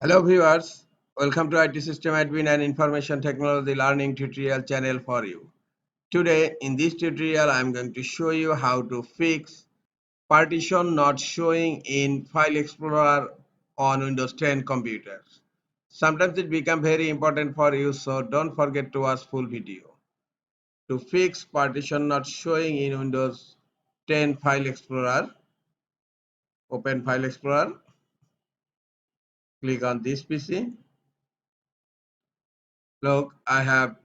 Hello viewers, welcome to IT System Admin and Information Technology Learning tutorial channel for you. Today in this tutorial I am going to show you how to fix partition not showing in File Explorer on Windows 10 computers. Sometimes it becomes very important for you, so don't forget to watch full video. To fix partition not showing in Windows 10 File Explorer, open File Explorer, click on this PC. Look, I have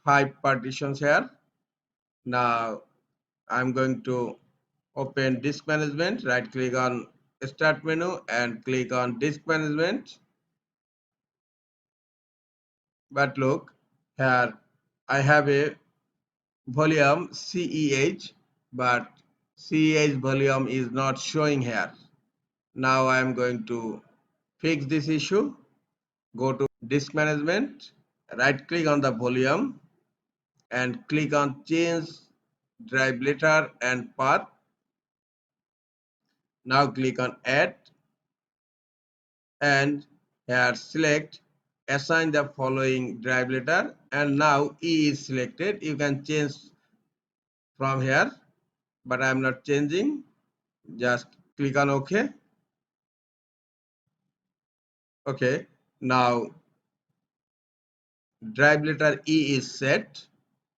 5 partitions here. Now I'm going to open disk management, right click on start menu and click on disk management. But look here, I have a volume CEH, but CEH volume is not showing here. Now I am going to fix this issue. Go to disk management, right click on the volume and click on change drive letter and path. Now click on add and here select assign the following drive letter, and now E is selected. You can change from here, but I am not changing. Just click on OK. Okay, now drive letter E is set.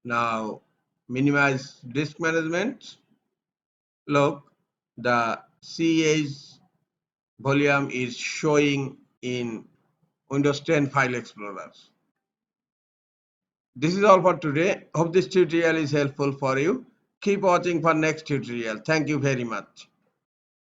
Now minimize disk management. Look, the CH volume is showing in Windows 10 File Explorer. This is all for today. Hope this tutorial is helpful for you. Keep watching for next tutorial. Thank you very much.